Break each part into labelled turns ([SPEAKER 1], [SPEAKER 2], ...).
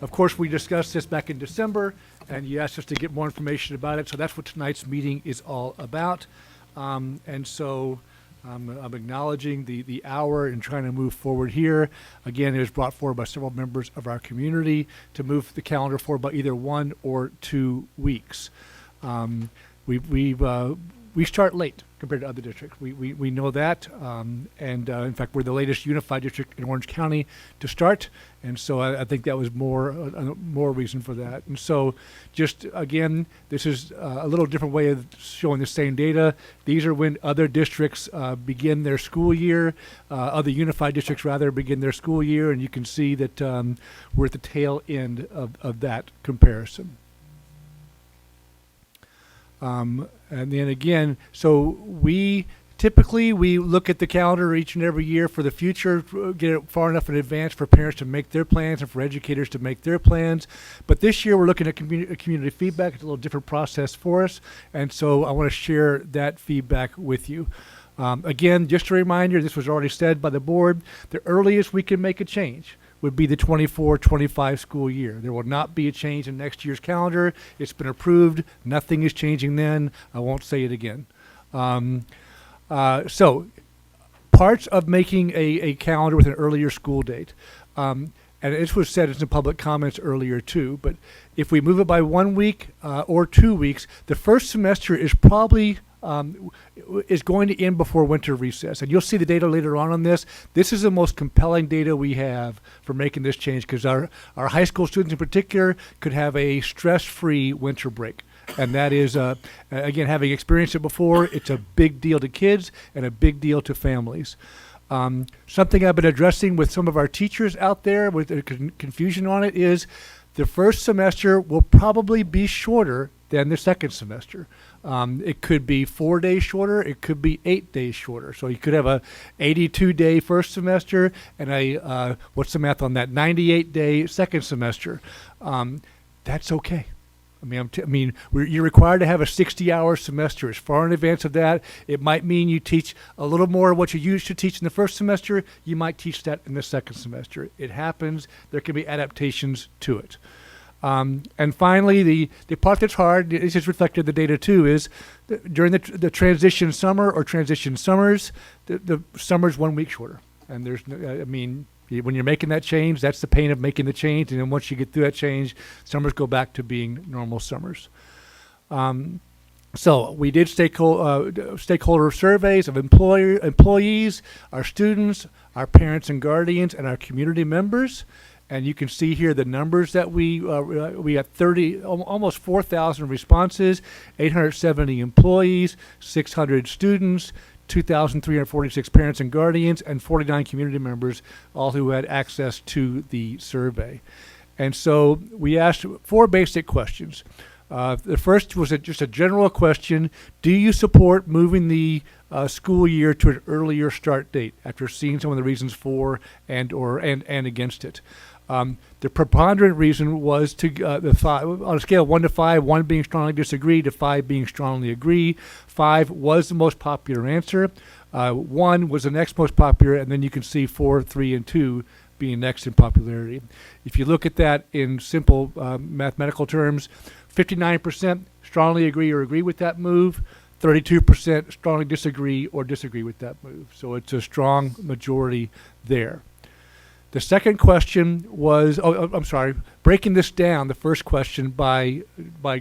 [SPEAKER 1] Of course, we discussed this back in December, and you asked us to get more information about it, so that's what tonight's meeting is all about. And so I'm acknowledging the hour and trying to move forward here. Again, it was brought forward by several members of our community to move the calendar forward by either 1 or 2 weeks. We start late compared to other districts. We know that, and in fact, we're the latest unified district in Orange County to start, and so I think that was more reason for that. And so, just again, this is a little different way of showing the same data. These are when other districts begin their school year, other unified districts rather begin their school year, and you can see that we're at the tail end of that comparison. And then again, so we typically look at the calendar each and every year for the future, get it far enough in advance for parents to make their plans and for educators to make their plans. But this year we're looking at community feedback. It's a little different process for us. And so I want to share that feedback with you. Again, just a reminder, this was already said by the board, the earliest we can make a change would be the 24-25 school year. There will not be a change in next year's calendar. It's been approved. Nothing is changing then. I won't say it again. So parts of making a calendar with an earlier school date. And this was said in some public comments earlier too, but if we move it by 1 week or 2 weeks, the first semester is probably is going to end before winter recess. And you'll see the data later on this. This is the most compelling data we have for making this change because our high school students in particular could have a stress-free winter break. And that is, again, having experienced it before, it's a big deal to kids and a big deal to families. Something I've been addressing with some of our teachers out there with the confusion on it is the first semester will probably be shorter than the second semester. It could be 4 days shorter. It could be 8 days shorter. So you could have a 82-day first semester and a, what's the math on that, 98-day second semester. That's okay. You're required to have a 60-hour semester. As far in advance of that, it might mean you teach a little more of what you used to teach in the first semester. You might teach that in the second semester. It happens. There can be adaptations to it. And finally, the part that's hard, this is reflected in the data too, is during the transition summer or transition summers, the summer's 1 week shorter. And there's, when you're making that change, that's the pain of making the change. And then once you get through that change, summers go back to being normal summers. So we did stakeholder surveys of employees, our students, our parents and guardians, and our community members. And you can see here the numbers that we had almost 4,000 responses, 870 employees, 600 students, 2,346 parents and guardians, and 49 community members, all who had access to the survey. And so we asked 4 basic questions. The first was just a general question: do you support moving the school year to an earlier start date? After seeing some of the reasons for and against it. The preponderant reason was on a scale of 1 to 5, 1 being strongly disagree to 5 being strongly agree. 5 was the most popular answer. 1 was the next most popular, and then you can see 4, 3, and 2 being next in popularity. If you look at that in simple mathematical terms, 59% strongly agree or agree with that move. 32% strongly disagree or disagree with that move. So it's a strong majority there. The second question was, breaking this down, the first question by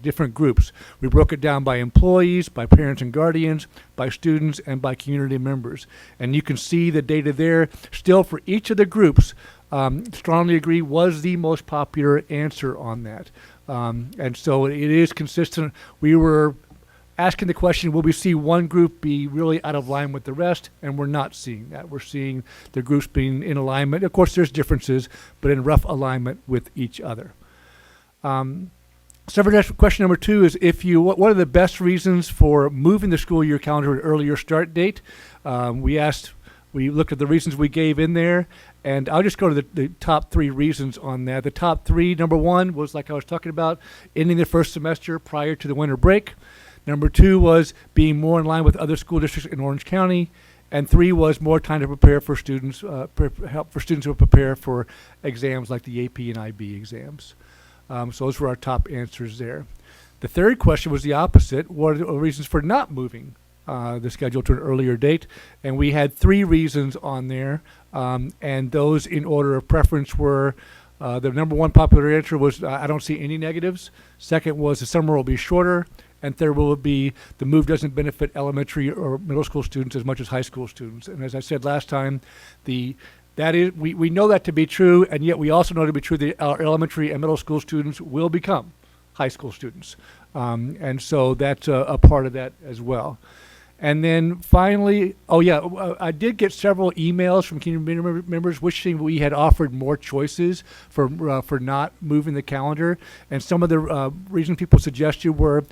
[SPEAKER 1] different groups. We broke it down by employees, by parents and guardians, by students, and by community members. And you can see the data there. Still, for each of the groups, strongly agree was the most popular answer on that. And so it is consistent. We were asking the question, will we see one group be really out of line with the rest? And we're not seeing that. We're seeing the groups being in alignment. Of course, there's differences, but in rough alignment with each other. Question number 2 is what are the best reasons for moving the school year calendar to an earlier start date? We looked at the reasons we gave in there, and I'll just go to the top 3 reasons on that. The top 3, number 1 was, like I was talking about, ending the first semester prior to the winter break. Number 2 was being more in line with other school districts in Orange County. And 3 was more time to prepare for students, help for students who prepare for exams like the AP and IB exams. So those were our top answers there. The third question was the opposite. What are the reasons for not moving the schedule to an earlier date? And we had 3 reasons on there. And those in order of preference were the number 1 popular answer was I don't see any negatives. Second was the summer will be shorter. And third will be the move doesn't benefit elementary or middle school students as much as high school students. And as I said last time, we know that to be true, and yet we also know to be true that our elementary and middle school students will become high school students. And so that's a part of that as well. And then finally, I did get several emails from community members wishing we had offered more choices for not moving the calendar. And some of the reasons people suggested were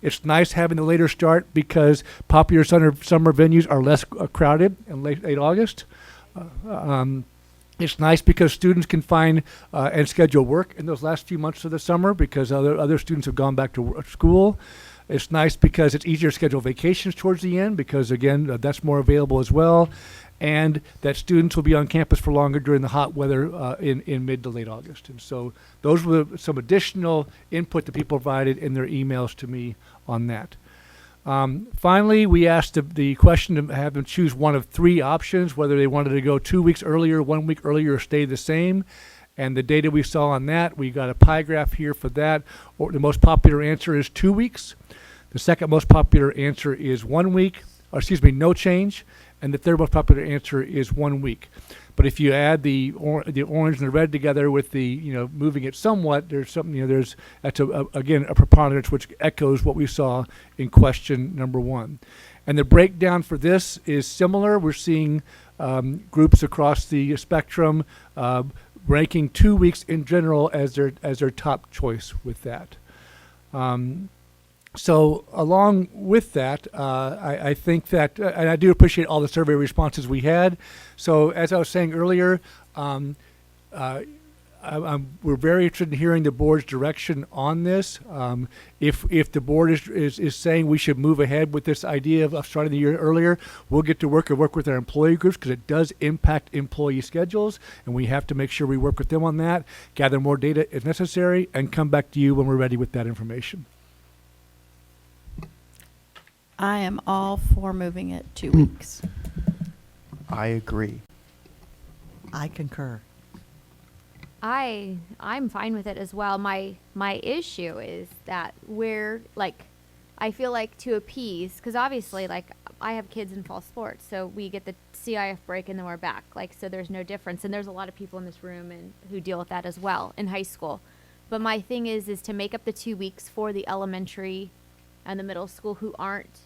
[SPEAKER 1] it's nice having the later start because popular summer venues are less crowded in late August. It's nice because students can find and schedule work in those last few months of the summer because other students have gone back to school. It's nice because it's easier to schedule vacations towards the end because, again, that's more available as well. And that students will be on campus for longer during the hot weather in mid to late August. And so those were some additional input that people provided in their emails to me on that. Finally, we asked the question to have them choose one of 3 options, whether they wanted to go 2 weeks earlier, 1 week earlier, or stay the same. And the data we saw on that, we got a pie graph here for that. The most popular answer is 2 weeks. The second most popular answer is 1 week, no change. And the third most popular answer is 1 week. But if you add the orange and the red together with the, moving it somewhat, there's something, that's again, a preponderance which echoes what we saw in question number 1. And the breakdown for this is similar. We're seeing groups across the spectrum ranking 2 weeks in general as their top choice with that. So along with that, I think that, and I do appreciate all the survey responses we had. So as I was saying earlier, we're very interested in hearing the board's direction on this. If the board is saying we should move ahead with this idea of starting the year earlier, we'll get to work with our employee groups because it does impact employee schedules, and we have to make sure we work with them on that, gather more data if necessary, and come back to you when we're ready with that information.
[SPEAKER 2] I am all for moving it 2 weeks.
[SPEAKER 3] I agree.
[SPEAKER 4] I concur.
[SPEAKER 5] I'm fine with it as well. My issue is that I feel like to appease, because obviously I have kids in fall sports, so we get the CIF break and then we're back. So there's no difference, and there's a lot of people in this room and who deal with that as well in high school. But my thing is to make up the 2 weeks for the elementary and the middle school who aren't,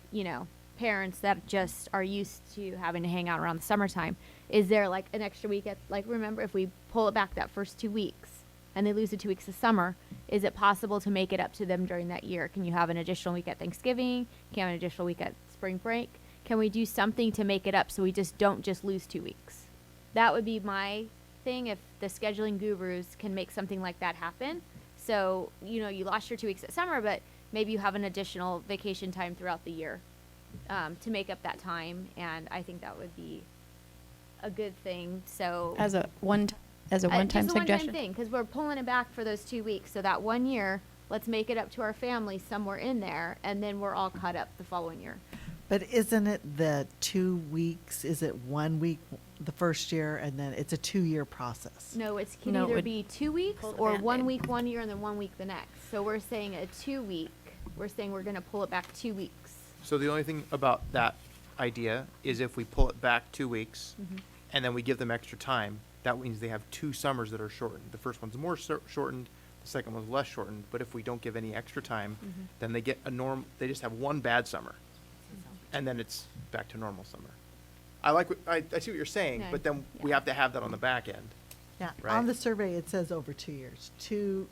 [SPEAKER 5] parents that just are used to having to hang out around the summertime. Is there an extra week remember if we pull it back that first 2 weeks and they lose the 2 weeks of summer, is it possible to make it up to them during that year? Can you have an additional week at Thanksgiving? Can you have an additional week at spring break? Can we do something to make it up so we don't just lose 2 weeks? That would be my thing if the scheduling gurus can make something like that happen. So, you lost your 2 weeks at summer, but maybe you have an additional vacation time throughout the year to make up that time, and I think that would be a good thing. So
[SPEAKER 2] As a one-time
[SPEAKER 5] just a
[SPEAKER 2] suggestion.
[SPEAKER 5] one-time thing, because we're pulling it back for those 2 weeks. So that 1 year, let's make it up to our family somewhere in there, and then we're all caught up the following year.
[SPEAKER 4] But isn't it the 2 weeks? Is it 1 week the first year, and then it's a 2-year process?
[SPEAKER 5] No, it can
[SPEAKER 2] No, it
[SPEAKER 5] either
[SPEAKER 2] would
[SPEAKER 5] be 2 weeks
[SPEAKER 2] pull the
[SPEAKER 5] or
[SPEAKER 2] Band-Aid.
[SPEAKER 5] 1 week 1 year and then 1 week the next. So we're saying a 2 week. We're saying we're going to pull it back 2 weeks.
[SPEAKER 3] So the only thing about that idea is if we pull it back 2 weeks and then we give them extra time, that means they have 2 summers that are shortened. The first one's more shortened, the second one's less shortened. But if we don't give any extra time, then they get they just have 1 bad summer, and then it's back to normal summer. I see what you're saying,
[SPEAKER 5] No,
[SPEAKER 3] but then we have to have that on the back end.
[SPEAKER 4] Yeah,
[SPEAKER 3] Right.
[SPEAKER 4] on the survey, it says over 2 years, 2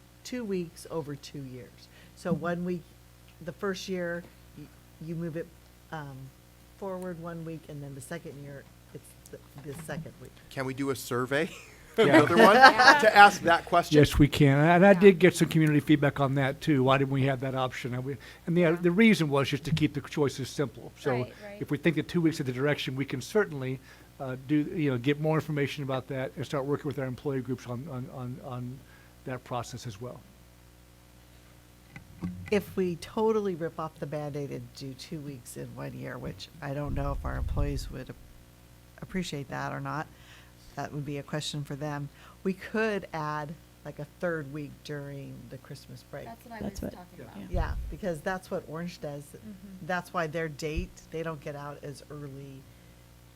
[SPEAKER 4] weeks over 2 years. So 1 week, the first year, you move it forward 1 week, and then the second year, it's the second week.
[SPEAKER 3] Can we do a survey? another one to ask that question.
[SPEAKER 1] Yes, we can. And I
[SPEAKER 5] Yeah.
[SPEAKER 1] did get some community feedback on that too. Why didn't we have that option? And the reason was just to keep the choices simple. So
[SPEAKER 5] Right, right.
[SPEAKER 1] if we think that 2 weeks is the direction, we can certainly get more information about that and start working with our employee groups on that process as well.
[SPEAKER 4] If we totally rip off the Band-Aid and do 2 weeks in 1 year, which I don't know if our employees would appreciate that or not, that would be a question for them. We could add like a third week during the Christmas break.
[SPEAKER 5] That's what I
[SPEAKER 2] That's
[SPEAKER 5] was
[SPEAKER 2] what-
[SPEAKER 5] talking about.
[SPEAKER 2] yeah.
[SPEAKER 4] Yeah, because that's what Orange does. That's why their date, they don't get out as early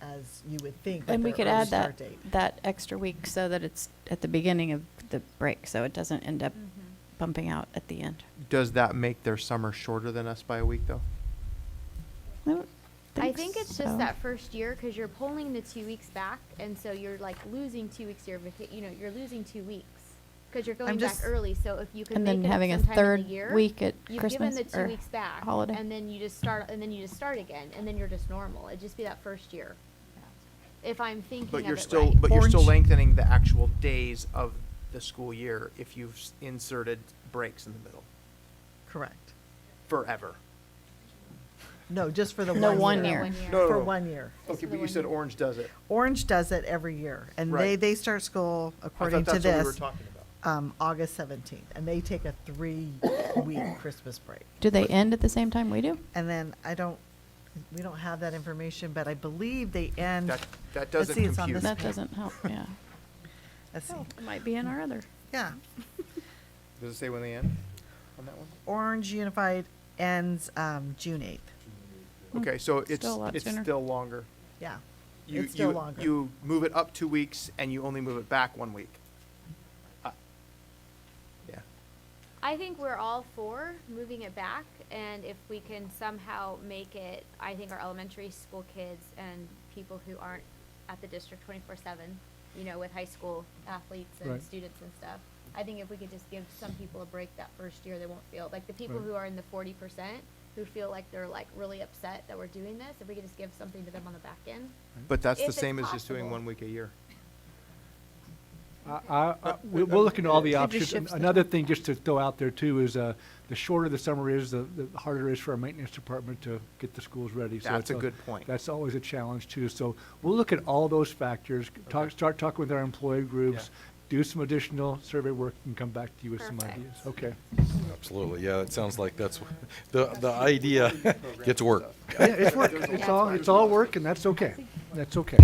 [SPEAKER 4] as you would think. with
[SPEAKER 2] And we
[SPEAKER 4] their
[SPEAKER 2] could
[SPEAKER 4] early
[SPEAKER 2] add
[SPEAKER 4] start
[SPEAKER 2] that,
[SPEAKER 4] date.
[SPEAKER 2] that extra week so that it's at the beginning of the break, so it doesn't end up bumping out at the end.
[SPEAKER 3] Does that make their summer shorter than us by a week, though?
[SPEAKER 2] don't
[SPEAKER 5] I think it's
[SPEAKER 2] so.
[SPEAKER 5] just that first year because you're pulling the 2 weeks back, and so you're like losing 2 weeks of your you're losing 2 weeks because you're going
[SPEAKER 4] I'm
[SPEAKER 5] back
[SPEAKER 4] just-
[SPEAKER 5] early. So if you can
[SPEAKER 2] And
[SPEAKER 5] make
[SPEAKER 2] then
[SPEAKER 5] it
[SPEAKER 2] having a
[SPEAKER 5] sometime in the
[SPEAKER 2] third
[SPEAKER 5] year,
[SPEAKER 2] week at
[SPEAKER 5] you've
[SPEAKER 2] Christmas
[SPEAKER 5] given the 2
[SPEAKER 2] or
[SPEAKER 5] weeks back,
[SPEAKER 2] holiday.
[SPEAKER 5] and then you just start again, and then you're just normal. It'd just be that first year. If I'm thinking
[SPEAKER 3] But
[SPEAKER 5] of
[SPEAKER 3] you're
[SPEAKER 5] it
[SPEAKER 3] still,
[SPEAKER 5] right.
[SPEAKER 3] but you're still
[SPEAKER 4] Orange-
[SPEAKER 3] lengthening the actual days of the school year if you've inserted breaks in the middle
[SPEAKER 4] Correct.
[SPEAKER 3] forever.
[SPEAKER 4] No, just for the
[SPEAKER 2] No,
[SPEAKER 4] 1 year.
[SPEAKER 2] 1 year.
[SPEAKER 3] No,
[SPEAKER 4] For
[SPEAKER 3] no.
[SPEAKER 4] 1 year.
[SPEAKER 3] Okay,
[SPEAKER 5] for
[SPEAKER 3] but
[SPEAKER 5] the
[SPEAKER 3] you
[SPEAKER 5] 1
[SPEAKER 3] said
[SPEAKER 5] year.
[SPEAKER 3] Orange does it.
[SPEAKER 4] Orange does it every year, and
[SPEAKER 3] Right.
[SPEAKER 4] they start school
[SPEAKER 3] I
[SPEAKER 4] according
[SPEAKER 3] thought
[SPEAKER 4] to
[SPEAKER 3] that's what we were
[SPEAKER 4] this,
[SPEAKER 3] talking about.
[SPEAKER 4] August 17th, and they take a 3-week Christmas break.
[SPEAKER 2] Do they end at the same time we do?
[SPEAKER 4] And then we don't have that information, but I believe they end.
[SPEAKER 3] That
[SPEAKER 4] Let's
[SPEAKER 3] doesn't
[SPEAKER 4] see, it's on
[SPEAKER 3] compute.
[SPEAKER 4] this
[SPEAKER 2] That doesn't help, yeah.
[SPEAKER 4] Let's see.
[SPEAKER 2] It might be in our other.
[SPEAKER 4] Yeah,
[SPEAKER 3] Does it say when they end on that one?
[SPEAKER 4] Orange Unified ends June 8th.
[SPEAKER 3] Okay, so it's
[SPEAKER 2] Still a lot sooner.
[SPEAKER 3] still longer.
[SPEAKER 4] Yeah,
[SPEAKER 3] You,
[SPEAKER 4] it's still
[SPEAKER 3] you,
[SPEAKER 4] longer.
[SPEAKER 3] you move it up 2 weeks and you only move it back 1 week. Yeah.
[SPEAKER 5] I think we're all for moving it back, and if we can somehow make it, I think our elementary school kids and people who aren't at the district 24/7, with high school athletes and
[SPEAKER 1] Right.
[SPEAKER 5] students and stuff. I think if we could just give some people a break that first year, they won't feel, like the people
[SPEAKER 1] Right.
[SPEAKER 5] who are in the 40%, who feel like they're like really upset that we're doing this, if we could just give something to them on the back end.
[SPEAKER 3] But that's
[SPEAKER 5] If
[SPEAKER 3] the
[SPEAKER 5] it's
[SPEAKER 3] same as just doing
[SPEAKER 5] possible.
[SPEAKER 3] 1 week a year.
[SPEAKER 1] We'll look into all the
[SPEAKER 2] It just
[SPEAKER 1] options.
[SPEAKER 2] shifts the
[SPEAKER 1] Another
[SPEAKER 2] time.
[SPEAKER 1] thing just to throw out there too is the shorter the summer is, the harder it is for our maintenance department to get the schools ready. So
[SPEAKER 3] That's
[SPEAKER 1] it's
[SPEAKER 3] a good point.
[SPEAKER 1] That's always a challenge too. So we'll look at all those factors, start talking with our employee groups, do some additional survey work, and come back to you with some
[SPEAKER 5] Perfect.
[SPEAKER 1] ideas. Okay.
[SPEAKER 6] Absolutely, yeah, it sounds like that's, the idea gets work.
[SPEAKER 1] Yeah, it's work.
[SPEAKER 5] Yeah,
[SPEAKER 1] It's
[SPEAKER 5] it's
[SPEAKER 1] all,
[SPEAKER 5] work.
[SPEAKER 1] it's all work, and that's okay. That's okay.